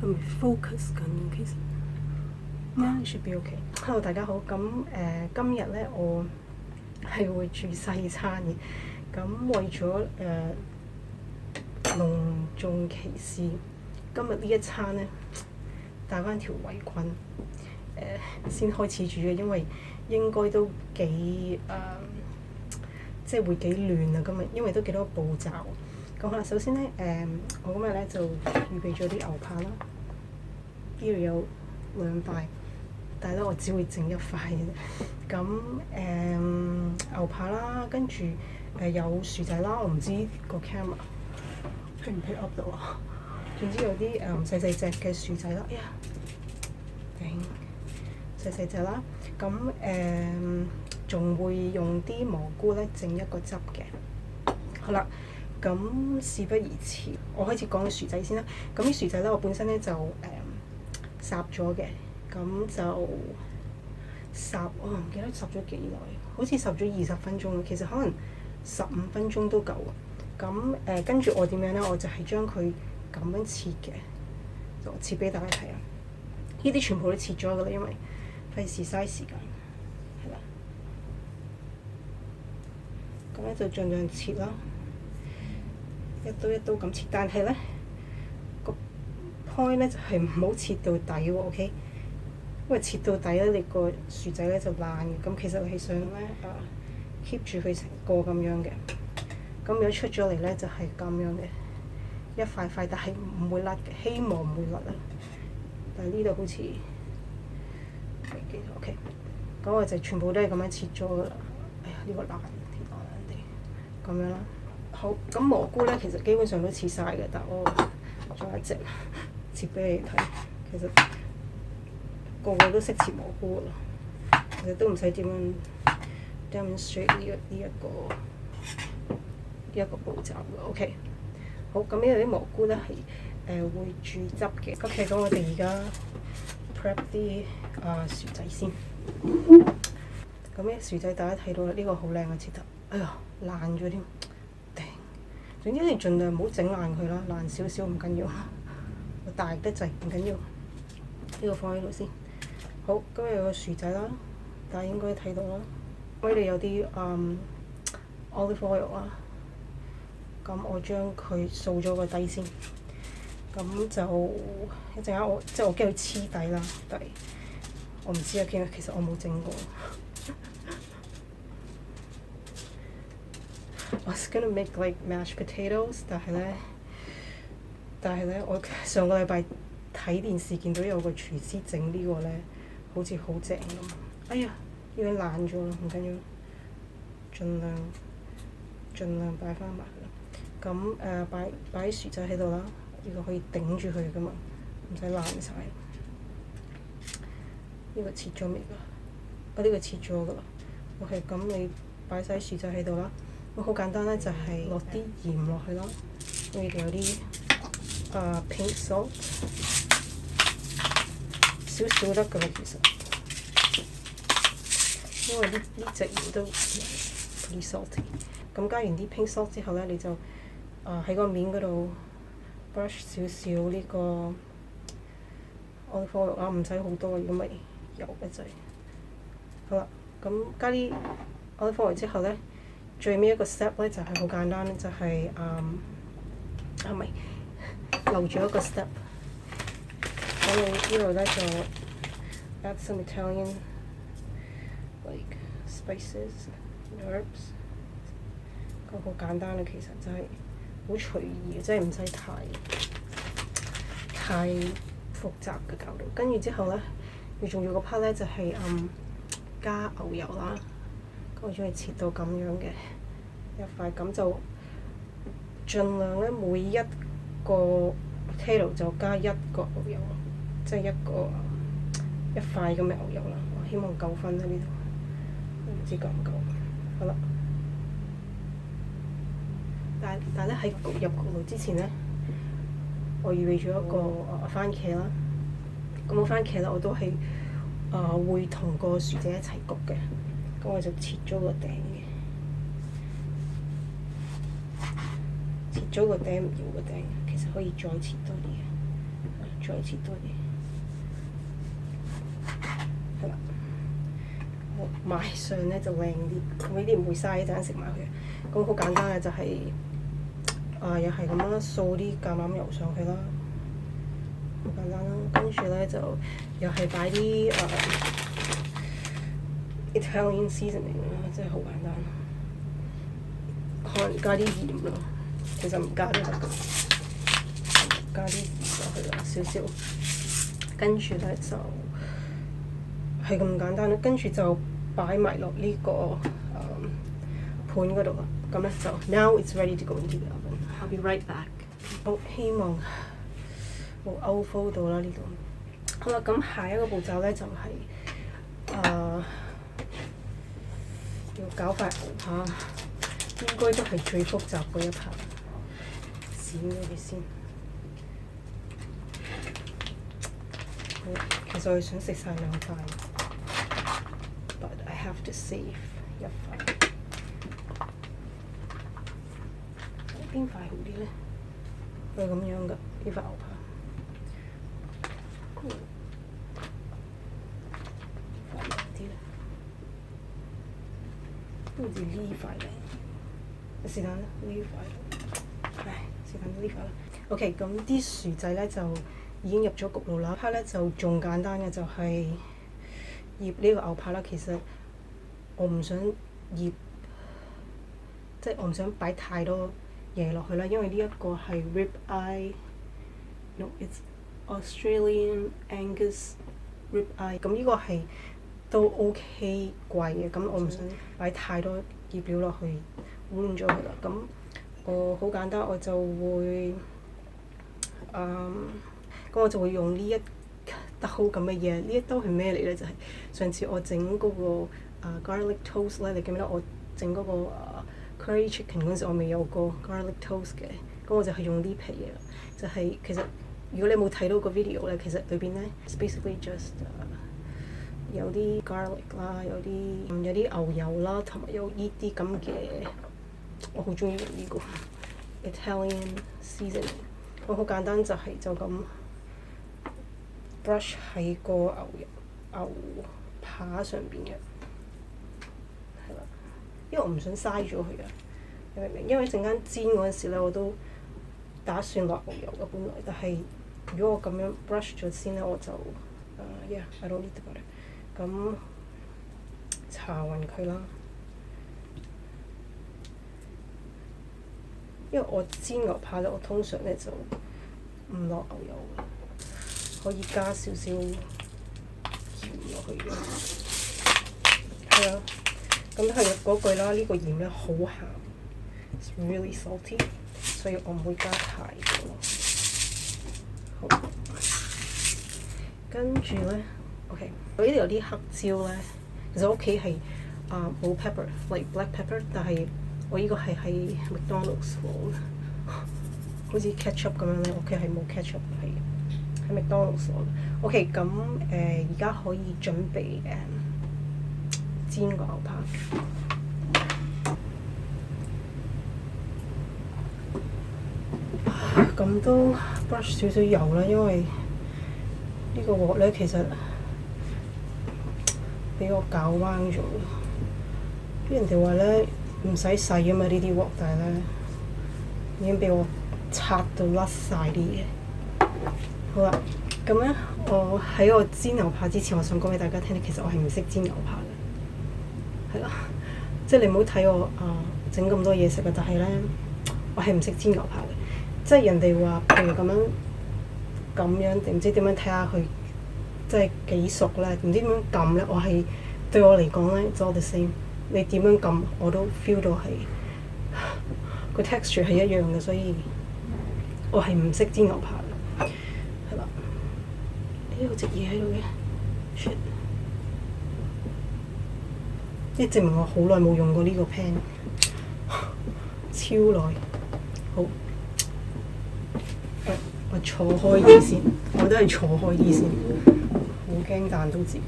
係咪 focus 緊其實Yeah, should be okay. Hello， 大家好。咁今日咧，我係會煮西餐嘅。咁為咗隆重其事，今日呢一餐咧帶翻條圍裙先開始煮嘅，因為應該都幾即係會幾亂啊！今日因為都幾多步驟。咁好啦，首先咧我今日咧就預備咗啲牛扒啦，呢度有2塊。但係咧，我只會整1塊嘅。咁牛扒啦，跟住有薯仔啦，我唔知個 camera pick 唔 pick up 到啊。總之有啲細細隻嘅薯仔啦，哎呀，頂細細隻啦。咁仲會用啲蘑菇咧整一個汁嘅。好啦，咁事不宜遲，我開始講啲薯仔先啦。咁啲薯仔咧，我本身咧就烚咗嘅。咁就我唔記得烚咗幾耐，好似烚咗20分鐘，其實可能15分鐘都夠。咁跟住我點樣咧？我就係將佢咁樣切嘅，就切俾大家睇啊！呢啲全部都切咗噶啦，因為費事嘥時間，係啦。咁咧就盡量切啦，一刀一刀咁切。但係咧個 point 咧就係唔好切到底喎，OK？因為切到底咧，你個薯仔咧就爛嘅。咁其實你係想咧keep 住佢成個咁樣嘅。咁如果出咗嚟咧，就係咁樣嘅，一塊塊，但係唔會甩嘅，希望唔會甩啦。但係呢度好似OK。咁我就全部都係咁樣切咗噶啦。哎呀，呢個爛啲咁樣啦。好，咁蘑菇咧其實基本上都切晒嘅，但我仲有一隻切俾你睇，其實。個個都識切蘑菇啦，其實都唔使點樣 demonstrate 呢一個步驟嘅。OK， 好，咁呢度啲蘑菇咧係會煮汁嘅。OK， 咁我哋而家 prep 啲薯仔先。咁呢薯仔大家睇到啦，呢個好靚嘅切得，哎呀爛咗添，頂！總之你盡量唔好整爛佢啦，爛少少唔緊要，大得滯唔緊要。呢個放喺度先。好，今日有個薯仔啦，大家應該睇到啦。我哋有啲olive oil 啦，咁我將佢掃咗個底先。咁就一陣間我驚佢黐底啦，但係我唔知啊，其實我冇整過。I was gonna make like mashed potatoes， 但係咧，我上個禮拜睇電視見到有個廚師整呢個咧。好似好正咁，哎呀，已經爛咗啦，唔緊要，盡量擺翻埋啦。咁擺啲薯仔喺度啦，呢個可以頂住佢噶嘛，唔使爛晒。呢個切咗未㗎？呢個切咗㗎啦。OK， 咁你擺晒薯仔喺度啦。咁好簡單咧，就係落啲鹽落去啦。咁呢度有啲pink salt。少少得㗎啦，其實，因為呢隻嘢都pretty salty。咁加完啲 pink salt 之後咧，你就喺個面嗰度 brush 少少呢個 olive oil 啊，唔使好多，如果咪油一滯。好啦，咁加啲 olive oil 之後咧，最尾一個 step 咧就係好簡單咧，就係漏咗一個 step。咁你呢度咧就 add some Italian like spices and herbs， 咁好簡單啦，其實真係好隨意嘅，真係唔使太複雜嘅搞到。跟住之後咧，最重要個 part 咧就係加牛油啦。咁我將佢切到咁樣嘅一塊，咁就盡量咧每一個 potato 就加1個牛油。即係一塊咁嘅牛油啦，我希望夠分喺呢度，唔知夠唔夠。好啦，但係咧喺入焗爐之前咧，我預備咗一個番茄啦。咁個番茄咧我都係會同個薯仔一齊焗嘅，咁我就切咗個頂嘅，切咗個頂唔要個頂，其實可以再切多啲嘅。再切多啲。係啦，我賣相咧就靚啲，咁呢啲唔會嘥，一陣間食埋佢。咁好簡單嘅就係、又係咁啦，掃啲橄欖油上去啦，好簡單啦。跟住咧就又係擺啲Italian seasoning 啦，真係好簡單。可能加啲鹽咯，其實唔加都得嘅，加啲鹽落去啦，少少。跟住咧就係咁簡單啦，跟住就擺埋落呢個盤嗰度啦。咁咧就 now it's ready to go into the oven. I'll be right back. 好，希望冇 overflow 到啦呢度。好啦，咁下一個步驟咧就係、要搞塊牛扒，應該都係最複雜嗰一 part。剪咗佢先。其實我想食晒兩塊 ，but I have to save 一塊。邊塊好啲咧？係咁樣噶，呢塊牛扒。塊靚啲咧，好似呢塊靚。是但啦，呢塊。唉，是但呢塊啦。OK， 咁啲薯仔咧就已經入咗焗爐啦。part 咧就仲簡單嘅就係醃呢個牛扒啦。其實我唔想醃，即係我唔想擺太多嘢落去啦，因為呢一個係 rib eye，no it's Australian Angus rib eye。咁呢個係都 OK 貴嘅，咁我唔想擺太多醃料落去燜咗佢啦。咁我好簡單，我就會咁我就會用呢一兜咁嘅嘢。呢一兜係咩嚟咧？就係、上次我整嗰個garlic toast 咧，你記唔記得我整嗰個curry chicken 嗰陣時，我未有過 garlic toast 嘅。咁我就係用呢皮嘢啦。就係、其實如果你冇睇到個 video 咧，其實裏邊咧 basically just 有啲 garlic 啦，有啲牛油啦，同埋有呢啲咁嘅，我好中意用呢個 Italian seasoning。我好簡單就咁 brush 喺個牛扒上邊嘅，係啦，因為我唔想嘥咗佢啊，你明唔明？因為陣間煎嗰陣時咧，我都打算落牛油嘅本來，但係如果我咁樣 brush 咗先咧，我就I don't need the butter。咁搽勻佢啦，因為我煎牛扒咧，我通常咧就唔落牛油嘅，可以加少少鹽落去嘅。係啊，咁係嗰句啦，呢個鹽咧好鹹 ，it's really salty， 所以我唔會加太多。好，跟住咧 ，OK， 我呢度有啲黑椒咧，其實我屋企係冇 pepper，like black pepper， 但係我呢個係喺 McDonald's 攞嘅，好似 ketchup 咁樣咧。屋企係冇 ketchup， 係喺 McDonald's 攞嘅。OK， 咁而家可以準備煎個牛扒。咁都 brush 少少油啦，因為呢個鑊咧其實俾我搞彎咗。人哋話咧唔使洗啊嘛，呢啲鑊，但係咧已經俾我拆到甩晒啲嘢。好啦，咁咧我喺我煎牛扒之前，我想講俾大家聽咧，其實我係唔識煎牛扒嘅，係啦，即係你唔好睇我整咁多嘢食啊，但係咧我係唔識煎牛扒嘅。即係人哋話，譬如咁樣定唔知點樣睇下佢，即係幾熟咧？唔知點樣撳咧？對我嚟講咧，it's all the same。你點樣撳我都 feel 到係個 texture 係一樣嘅，所以我係唔識煎牛扒嘅，係啦。有隻嘢喺度嘅 shit， 即係證明我好耐冇用過呢個 pan， 超耐。好。我坐開啲先，我都係坐開啲先，好驚彈到自己。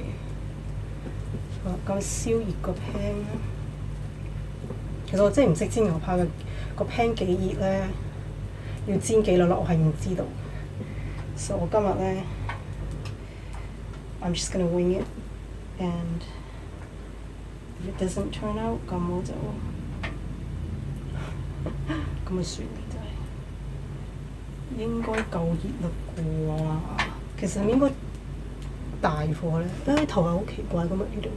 好，咁燒熱個 pan 啦。其實我真係唔識煎牛扒嘅，個 pan 幾熱咧，要煎幾耐落我係唔知道。So 我今日咧 I'm just gonna wing it and if it doesn't turn out 咁我就咁咪算就係應該夠熱啦啩。其實應該大火咧，啲頭係好奇怪咁樣呢度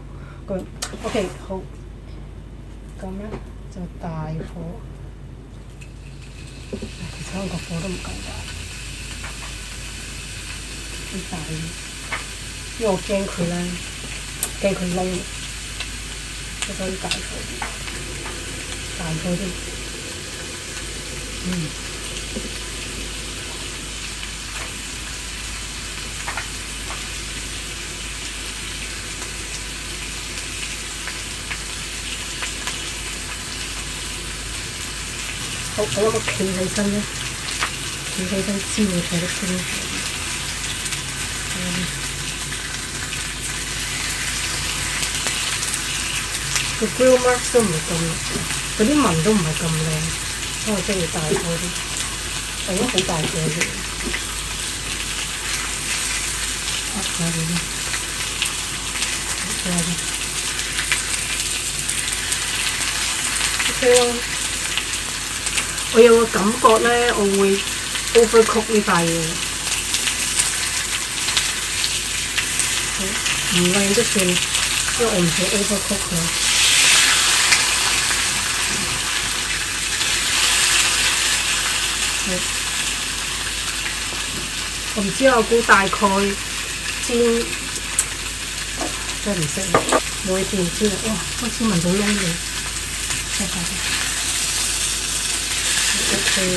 咁樣。OK 好，咁咧就大火。其實可能個火都唔夠大，好大嘅，因為我驚佢咧，驚佢燶，所以大火啲，大火啲，好，我攞個企起身咧，企起身煎會睇得清楚啲。個 grill marks 都唔係咁，嗰啲紋都唔係咁靚，因為真係要大火啲，我已經好大隻嘅，壓下佢先，壓下佢 ，OK 啦。我有個感覺咧，我會 overcook 呢塊嘢，唔靚都算，因為我唔想 overcook 佢。我唔知，我估大概煎，真係唔識，冇去電煎啦。哇，開始聞到燶味，睇下先。OK 喎，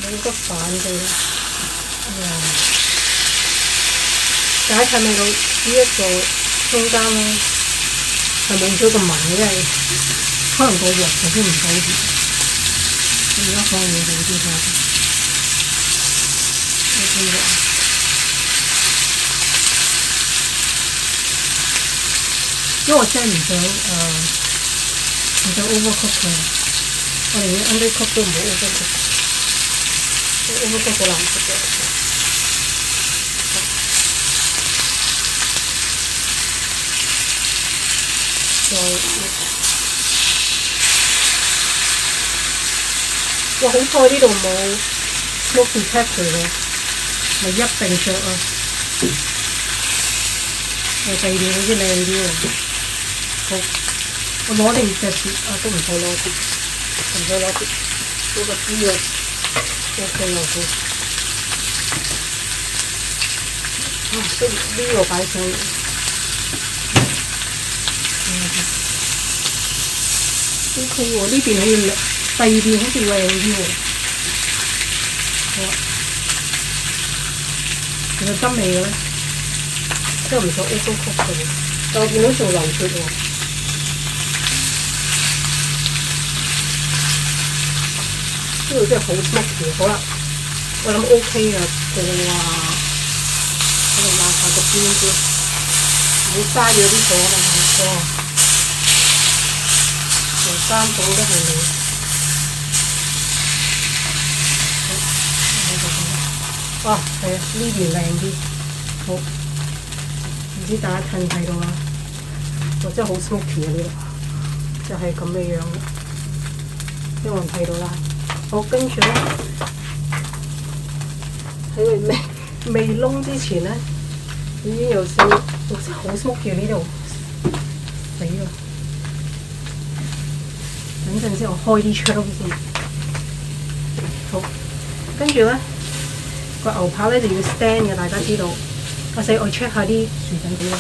冇得反嘅，哇！大家睇唔睇到呢一個中間咧係冇咗個紋嘅，因為可能個鑊頭先唔夠熱，而家可能會好啲睇下。OK 喎。因為我真係唔想 overcook 佢，我寧願 undercook 都唔好 overcook。overcook 好難食嘅。哇！好彩呢度冇 smoke detector 嘅，咪一定着啊！我第二段好似靚啲喎。好，我攞定隻碟啊，都唔使攞碟，唔使攞碟，攞個豬肉 OK 又好。都呢個擺上嚟。OK 喎，呢邊好似靚，第二邊好似靚啲喎。好啊，其實得味嘅咧，真係唔想 overcook 嘅喎，但我見到仲流血喎。呢度真係好 smoky， 好啦，我諗 OK 啊，過啊，我哋壓下個邊先，唔好嘥咗啲火啊嘛，哇！成3種都係你，哇，係啊，呢邊靚啲，好，唔知大家睇唔睇到啦？哇，真係好 smoky 啊呢度，就係咁嘅樣，希望睇到啦。好，跟住咧喺佢未燶之前咧，已經有少，哇！真係好 smoky 呢度，死啦！等陣先，我開啲窗先。好，跟住咧個牛扒咧就要 stand 嘅，大家知道。我 check 下啲薯仔點樣。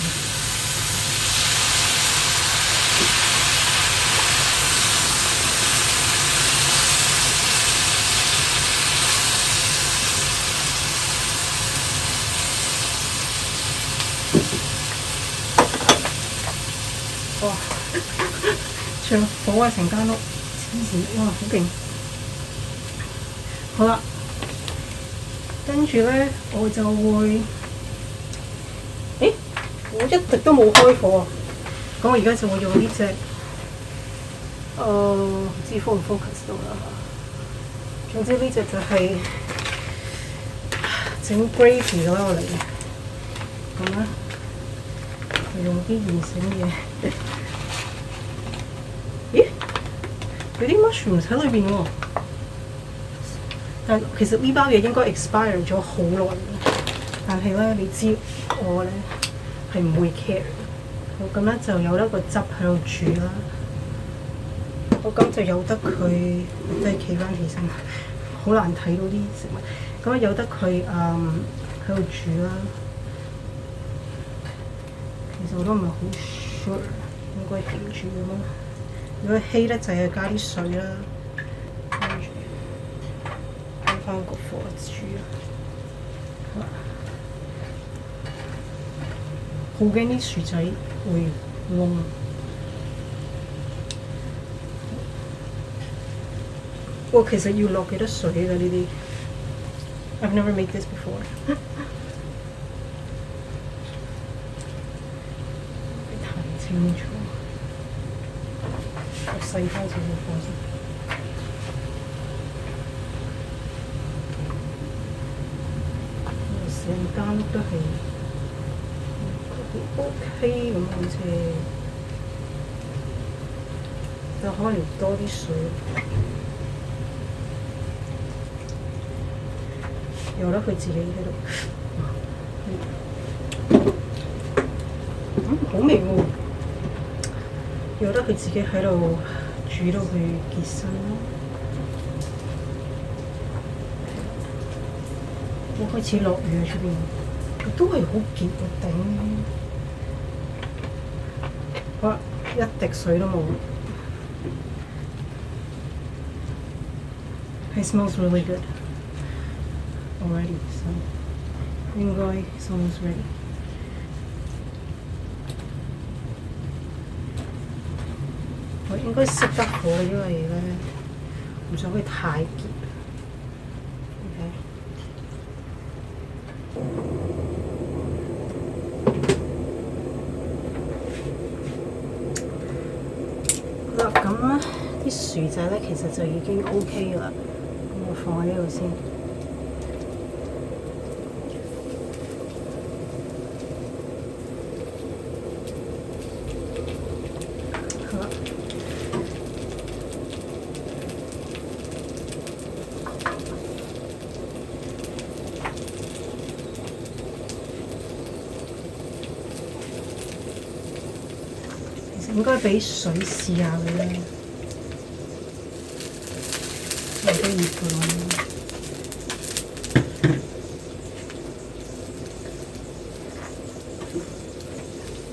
哇！着火啊，成間屋，黐線！哇，好勁！好啦，跟住咧我就會，我一直都冇開火啊！咁我而家就會用呢隻，唔知 focus 到啦。總之呢隻就係整 gravy 嗰個嚟嘅，咁啦，用啲現成嘢。咦？有啲 mushroom 喺裏邊喎，但其實呢包嘢應該 expire 咗好耐嘅，但係咧你知我咧係唔會 care 嘅。好，咁咧就有一個汁喺度煮啦。好，咁就由得佢，即係企翻起身，好難睇到啲食物。咁由得佢喺度煮啦。其實我都唔係好 sure 應該點煮咁咯。如果稀咧就係加啲水啦，跟住開翻個火煮啦。好驚啲薯仔會燶。哇，其實要落幾多水㗎呢啲 ？I've never made this before 太清楚。我細翻少少火先。成間屋都係 OK 咁好似，就可能多啲水，由得佢自己喺度。好味喎！由得佢自己喺度煮到佢結身咯。我開始落雨啊！出邊都係好結啊！頂！好啦，一滴水都冇。It smells really good already, so 應該 it's almost ready。我應該熄得火，因為咧唔想佢太結。OK。好啦，咁啲薯仔咧其實就已經 OK 㗎啦。咁我放喺呢度先。好啦。應該俾水試下佢咧，有啲熱㗎咯。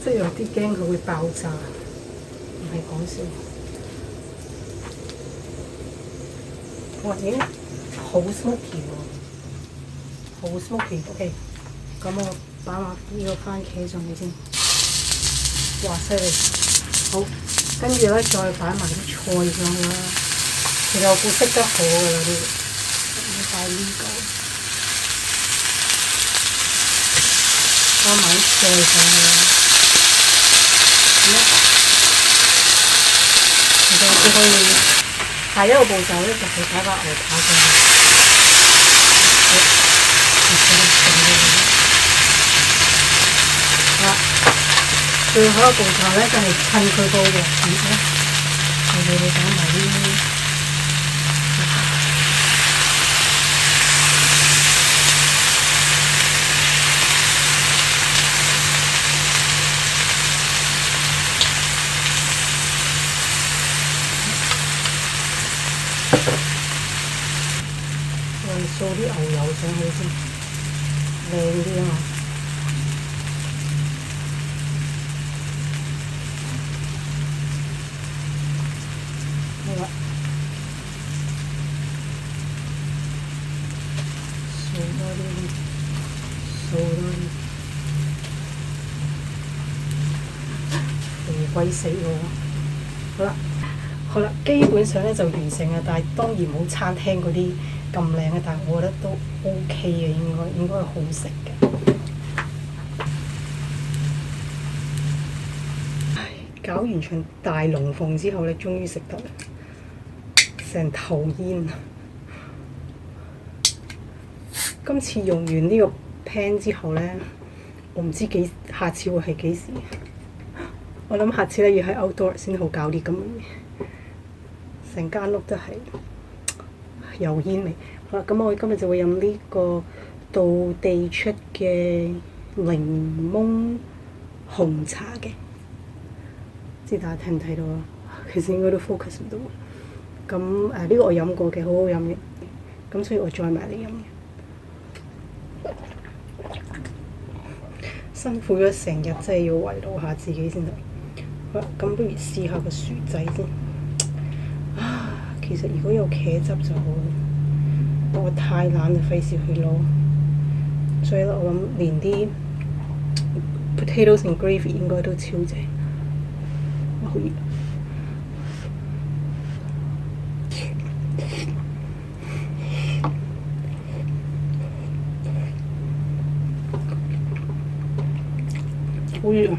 即係有啲驚佢會爆炸，唔係講笑。哇！已經好 smoky 喎，好 smoky。OK， 咁我擺埋呢個番茄上去先。哇！犀利！好，跟住咧再擺埋啲菜上去啦。其實我估識得好㗎啦呢個，要擺呢個，擺埋啲菜上去啦。其實我哋可以下一個步驟咧就係擺把牛扒上去。好啦。最後一個步驟咧，就係趁佢個鑊熱咧，我哋會擺埋啲掃啲牛油上去先，靚啲啊嘛。鬼死我！好啦，基本上咧就完成啦，但係當然冇餐廳嗰啲咁靚嘅，但係我覺得都 OK 嘅，應該係好食嘅。搞完場大龍鳳之後咧，終於食得啦，成頭煙。今次用完呢個 pan 之後咧，我唔知下次會係幾時。我諗下次咧要喺 outdoor 先好搞啲咁嘅嘢，成間屋都係油煙味。好啦，咁我今日就會飲呢個道地出嘅檸檬紅茶嘅，唔知大家睇唔睇到啊？其實應該都 focus 唔到。咁呢個我飲過嘅，好好飲嘅，咁所以我再買嚟飲嘅。辛苦咗成日，真係要慰勞下自己先得。好啦，咁不如試下個薯仔先。其實如果有茄汁就好，我太懶就費事去攞，所以咧我諗連啲 potatoes and gravy 應該都超正。好熱。好熱啊！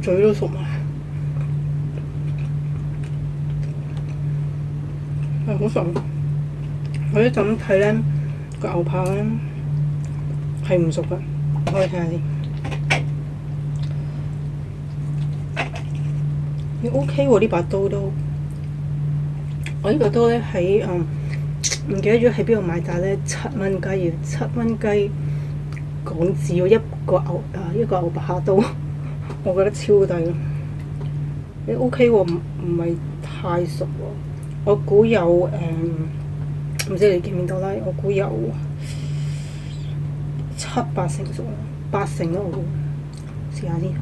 嘴都熟埋。好熟。我一陣睇咧個牛扒咧係唔熟嘅，可以睇下先。OK 喎，呢把刀都，我呢個刀咧喺唔記得咗喺邊度買，但係咧7蚊雞嘅，7蚊雞港紙喎，一個牛扒刀，我覺得超抵咯。你 OK 喎，唔係太熟喎。我估有唔知你見唔見到啦？我估有7-8成熟，8成咯，我估。試下先。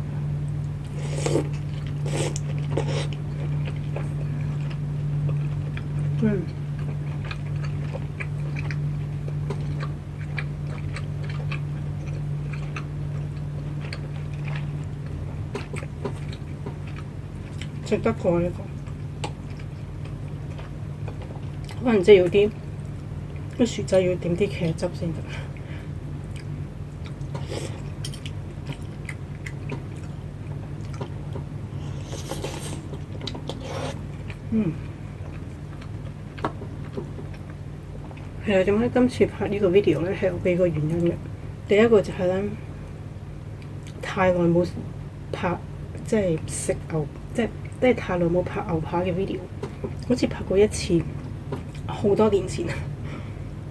食得過呢個，可能真係要啲薯仔要點啲茄汁先得。係啊，點解今次拍呢個 video 咧係有幾個原因嘅。第一個就係咧，太耐冇拍，即係食牛，即係太耐冇拍牛扒嘅 video，好似拍過一次，好多年前，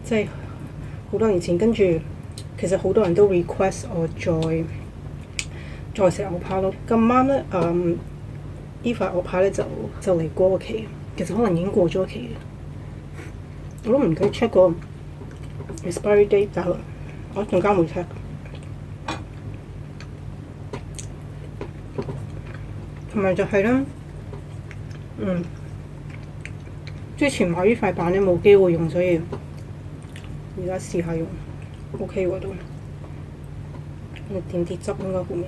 即係好多年前。跟住其實好多人都 request 我再食牛扒咯。咁啱咧，呢塊牛扒咧就嚟過期，其實可能已經過咗期嘅。我都唔記得 check 過 expiry date， 但係我仲加冇 check。同埋就係咧，之前買呢塊板咧冇機會用，所以而家試下用 ，OK 喎都。我點啲汁應該好味啲。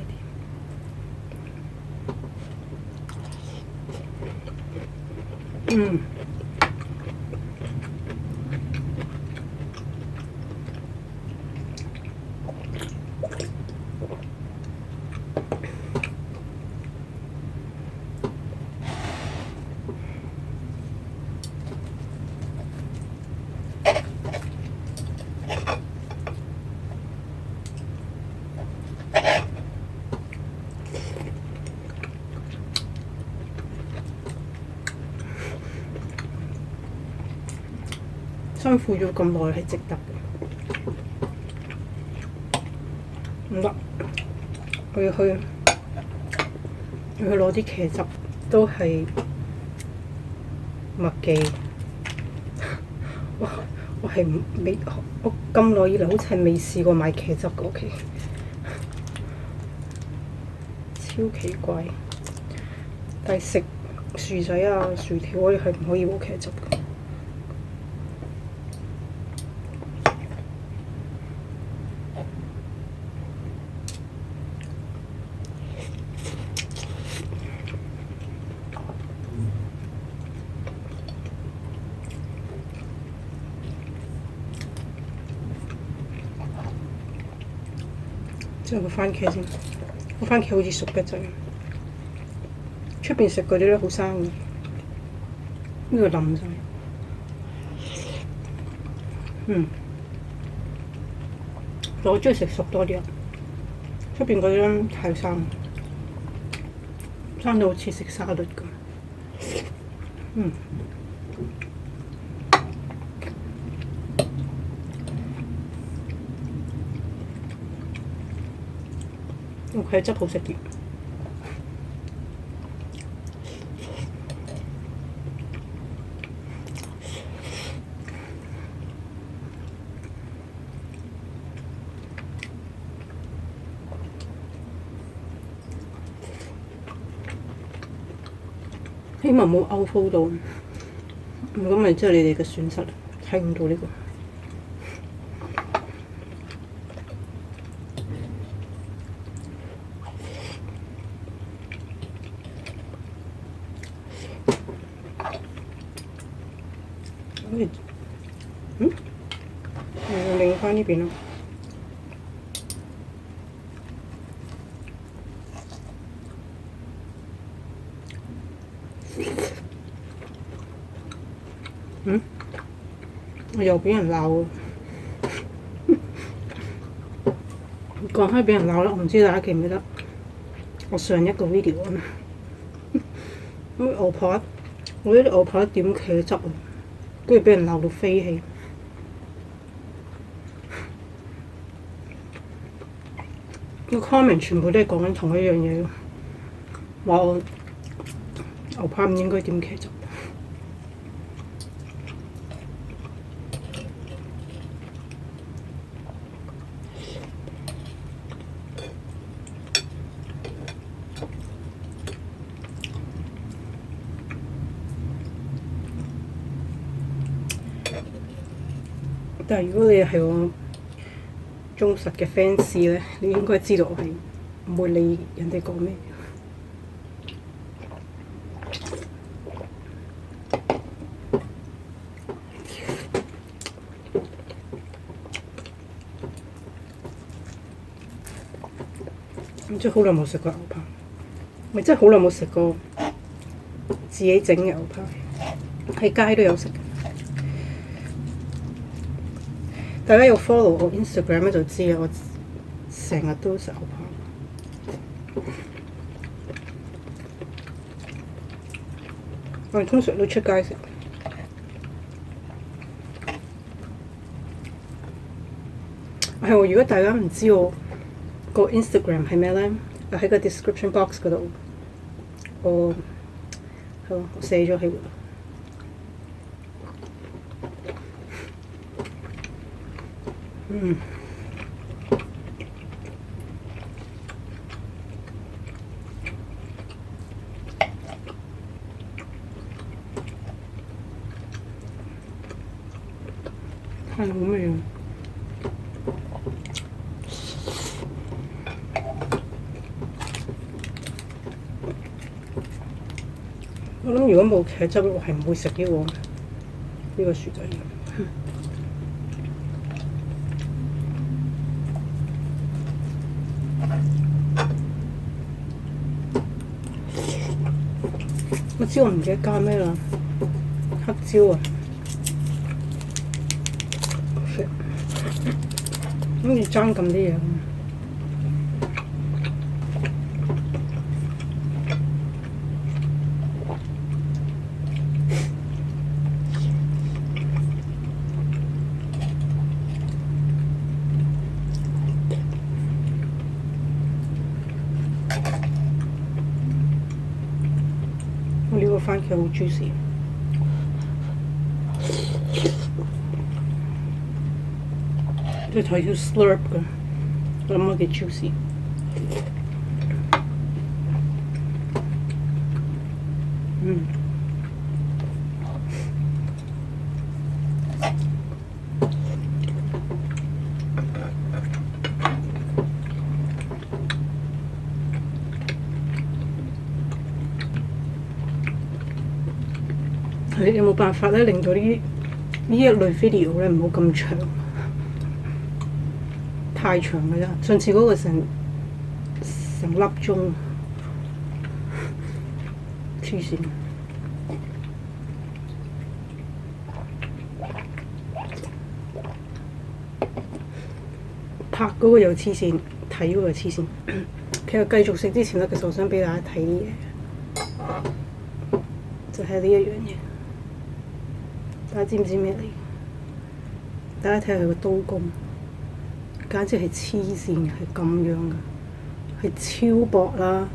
辛苦咗咁耐係值得嘅，唔得，我要去攞啲茄汁，都係麥記。我係未，我咁耐以嚟好似係未試過買茄汁嘅屋企，超奇怪。但係食薯仔啊、薯條嗰啲係唔可以冇茄汁嘅。之後個番茄先，個番茄好似熟得滯，出邊食嗰啲咧好生嘅，呢個腍晒。我中意食熟多啲啊，出邊嗰啲咧太生，生到好似食沙律咁。佢汁好食啲。希望冇 outflow 到，咁咪即係你哋嘅損失，睇唔到呢個。擰翻呢邊咯。我又俾人鬧喎。講開俾人鬧啦，我唔知大家記唔記得我上一個 video 啊？咁牛扒，我呢啲牛扒點茄汁啊，跟住俾人鬧到飛起。個 comment 全部都係講緊同一樣嘢咯，話我牛扒唔應該點茄汁。但係如果你係我忠實嘅 fans 咧，你應該知道我係唔會理人哋講咩。我真係好耐冇食過牛扒，咪真係好耐冇食過自己整嘅牛扒，喺街都有食。大家有 follow 我 Instagram 咧就知啊，我成日都食牛扒。我哋通常都出街食。係喎，如果大家唔知我個 Instagram 係咩咧，喺個 description box 嗰度，我寫咗喺度。係好味啊！我諗如果冇茄汁，我係唔會食呢個薯仔嘅。我知我唔記得加咩啦，黑椒啊，跟住爭咁啲嘢。我呢個番茄好 juicy，即係睇住 slurp 嘅，我諗我幾 juicy。你有冇辦法咧，令到呢一類 video 咧唔好咁長，太長㗎啦！上次嗰個成成粒鐘，黐線。拍嗰個又黐線，睇嗰個又黐線。其實繼續食之前咧，其實我想俾大家睇啲嘢，就係呢一樣嘢。大家知唔知咩嚟？大家睇下佢個刀工，簡直係黐線嘅，係咁樣嘅，係超薄啦，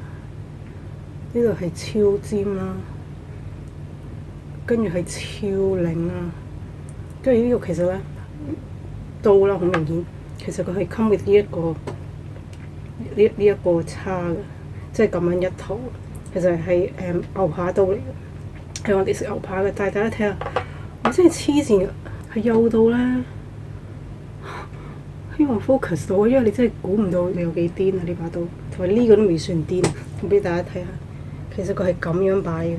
呢度係超尖啦，跟住係超擰啦，跟住呢度其實咧刀啦，好明顯，其實佢係 come with 呢一個叉嘅，即係咁樣一套，其實係牛扒刀嚟嘅，係我哋食牛扒嘅。但係大家睇下，我真係黐線嘅，係幼到咧。希望 focus 到，因為你真係估唔到你有幾癲啊！呢把刀，同埋呢個都未算癲。我俾大家睇下，其實佢係咁樣擺嘅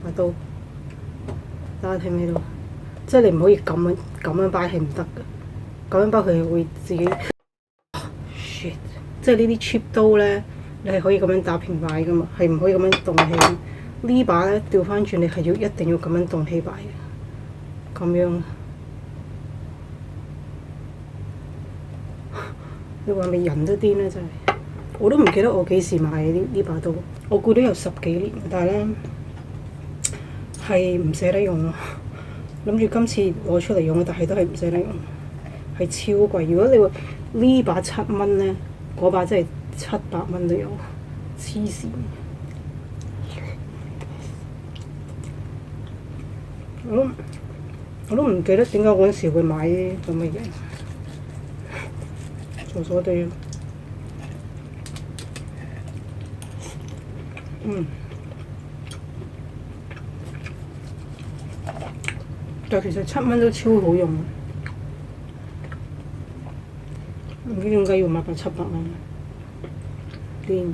把刀。大家睇唔睇到？即係你唔可以咁樣擺係唔得嘅，咁樣擺佢係會自己。shit！ 即係呢啲 cheap 刀咧，你係可以咁樣打平擺噶嘛，係唔可以咁樣動起。呢把咧調翻轉，你係一定要咁樣動起擺嘅，咁樣。你話咪人都癲咧，真係！我都唔記得我幾時買呢把刀，我估都有10幾年，但係咧係唔捨得用咯。諗住今次攞出嚟用，但係都係唔捨得用，係超貴。如果你話呢把7蚊咧，嗰把真係700蚊都有，黐線！我都唔記得點解嗰陣時會買啲咁嘅嘢。傻傻地，但其實7蚊都超好用，唔知點解要買把700蚊，癲！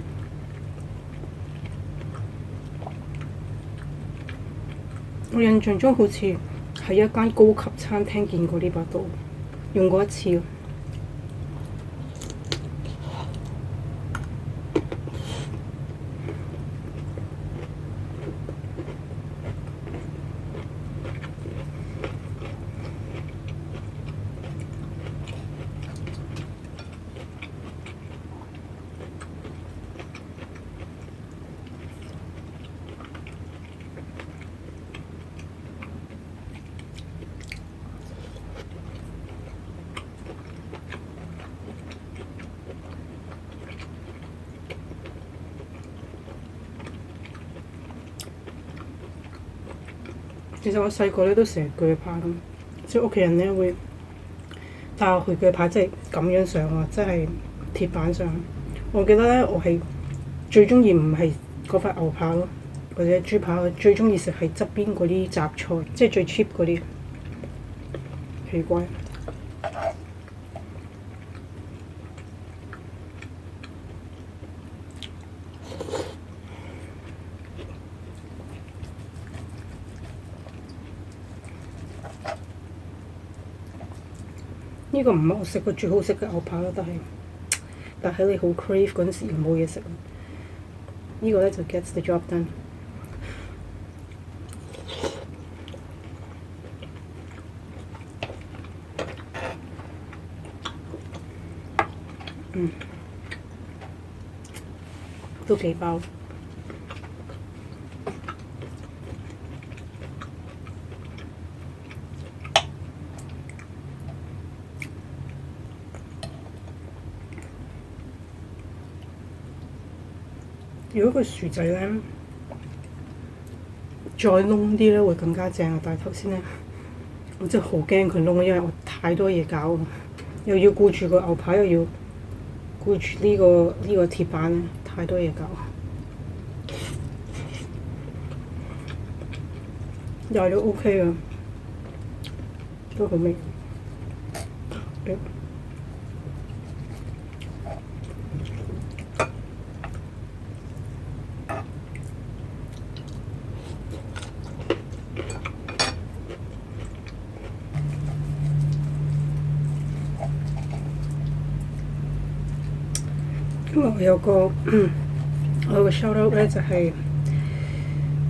我印象中好似喺一間高級餐廳見過呢把刀，用過一次。其實我細個咧都成日鋸扒咁，即係屋企人咧會帶我去鋸扒，即係咁樣上喎，即係鐵板上。我記得咧，我係最中意唔係嗰塊牛扒咯，或者豬扒，我最中意食係側邊嗰啲雜菜，即係最 cheap 嗰啲。奇怪。呢個唔係我食過最好食嘅牛扒啦，但係你好 crave 嗰陣時冇嘢食，呢個咧就 gets the job done。都幾飽。如果個薯仔咧再燶啲咧，會更加正啊！但係頭先咧，我真係好驚佢燶，因為我太多嘢搞啊，又要顧住個牛扒，又要顧住呢個鐵板咧，太多嘢搞。又都 OK 啊，都好味。因為我有個 shout out 咧，就係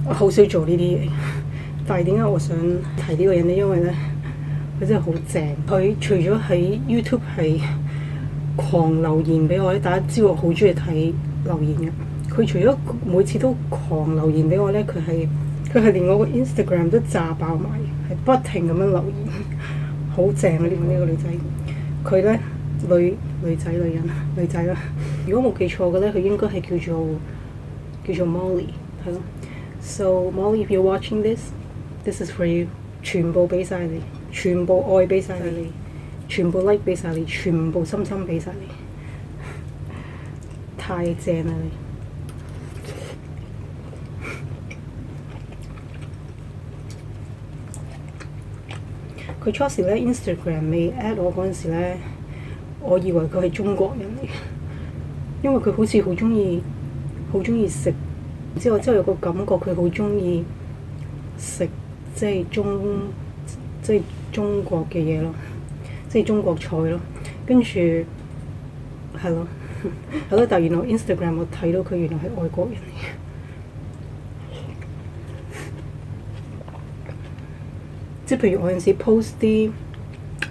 我好少做呢啲嘢，但係點解我想提呢個人咧？因為咧佢真係好正，佢除咗喺 YouTube 係狂留言俾我咧，大家知我好中意睇留言嘅。佢除咗每次都狂留言俾我咧，佢係連我個 Instagram 都炸爆埋，係不停咁樣留言，好正啊！呢個女仔，佢咧女仔啦。如果冇記錯嘅咧，佢應該係叫做 Molly 係咯。So Molly, if you're watching this, this is for you。全部俾晒你，全部愛俾晒你，全部 like 俾晒你，全部心心俾晒你，太正啦你！佢初時咧 Instagram 未 at 我嗰陣時咧，我以為佢係中國人嚟嘅，因為佢好似好中意食，之後有個感覺佢好中意食即係中國嘅嘢咯，即係中國菜咯，跟住係咯，但係原來 Instagram 我睇到佢原來係外國人嚟嘅。即係譬如我有陣時 post 啲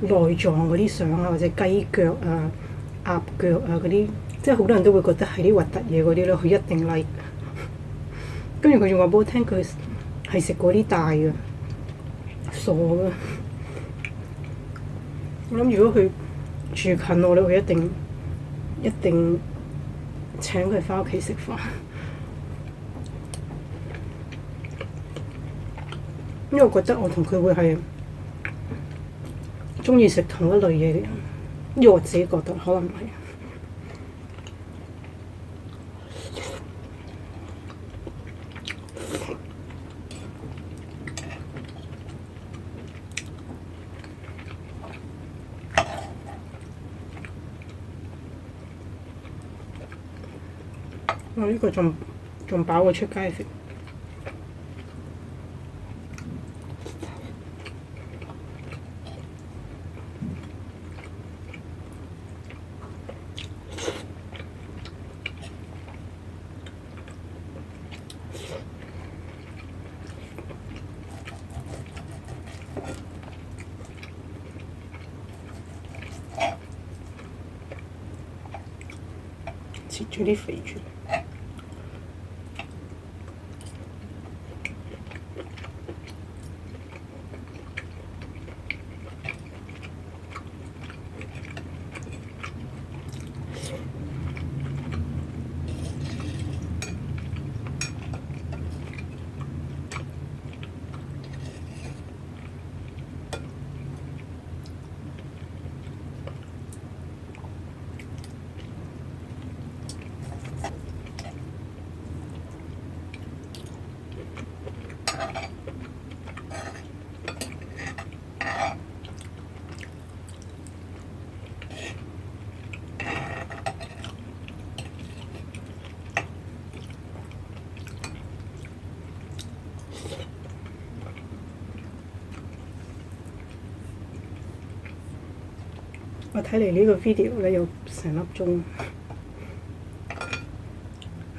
內臟嗰啲相啊，或者雞腳啊、鴨腳啊嗰啲，即係好多人都會覺得係啲核突嘢嗰啲咧，佢一定 like。跟住佢仲話俾我聽，佢係食嗰啲大嘅，傻嘅。我諗如果佢住近我咧，我一定請佢返屋企食飯。因為我覺得我同佢會係中意食同一類嘢嘅人，因為我自己覺得可能唔係。我呢個仲飽過出街食。切咗啲肥豬。我睇嚟呢個 video 咧有成粒鐘，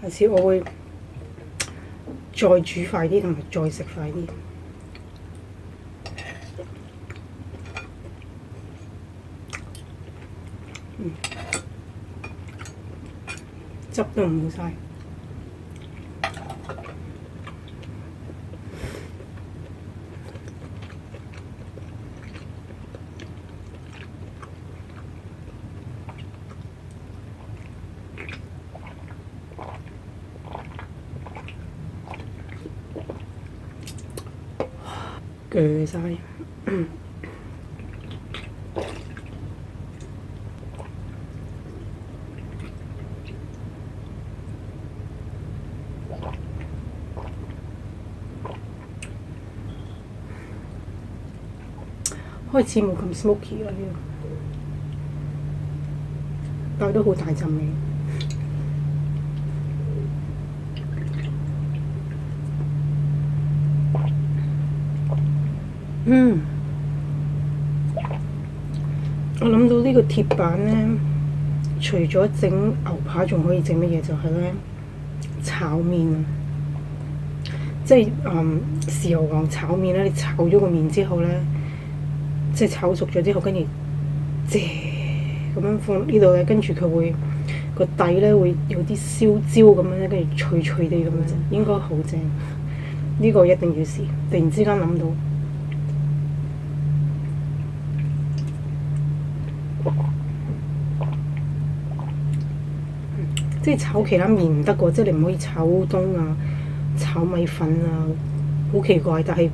下次我會再煮快啲，同埋再食快啲。汁都唔好嘥。鋸晒。開始冇咁 smoky 啦，但係都好大陣味。我諗到呢個鐵板咧，除咗整牛扒，仲可以整乜嘢？就係咧炒麵啊！即係豉油皇炒麵咧，你炒咗個麵之後咧，即係炒熟咗之後，跟住咁樣放呢度咧，跟住佢會個底咧會有啲燒焦咁樣咧，跟住脆脆地咁樣，應該好正。呢個一定要試。突然之間諗到。即係炒其他麵唔得喎，即係你唔可以炒烏冬啊、炒米粉啊，好奇怪。但係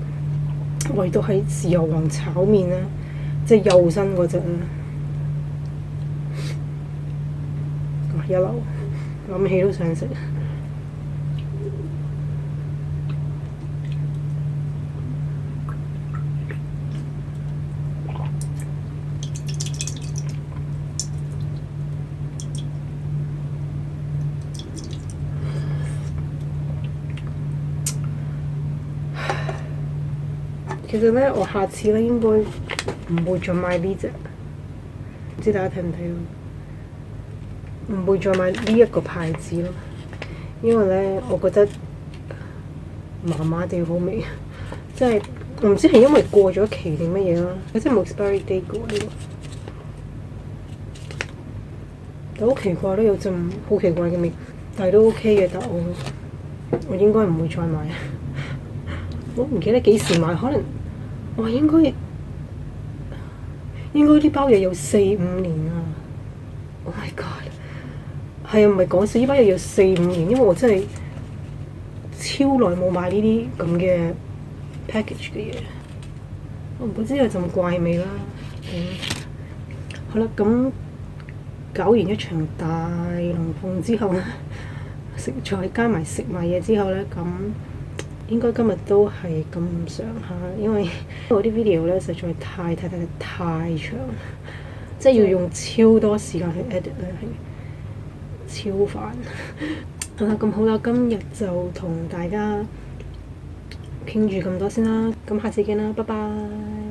唯獨係豉油皇炒麵咧，即係幼身嗰隻咧，一流，諗起都想食。其實咧，我下次咧應該唔會再買呢隻，唔知大家睇唔睇到？唔會再買呢一個牌子咯，因為咧，我覺得麻麻地好味，即係我唔知係因為過咗期定乜嘢啦，佢真係冇 expiry date 嘅喎呢個，但好奇怪咧，有陣好奇怪嘅味，但係都 OK 嘅，但我應該唔會再買，我唔記得幾時買，可能。哇！應該呢包嘢有4-5年啊 ！Oh my god！ 係啊，唔係講笑，呢包嘢有4-5年，因為我真係超耐冇買呢啲咁嘅 package 嘅嘢。我唔知有陣怪味啦。好啦，咁搞完一場大龍鳳之後咧，再加埋食埋嘢之後咧，咁。應該今日都係咁上下，因為我啲 video 咧實在太長，即係要用超多時間去 edit 咧，係超煩。好啦，咁好啦，今日就同大家傾住咁多先啦，咁下次見啦，拜拜。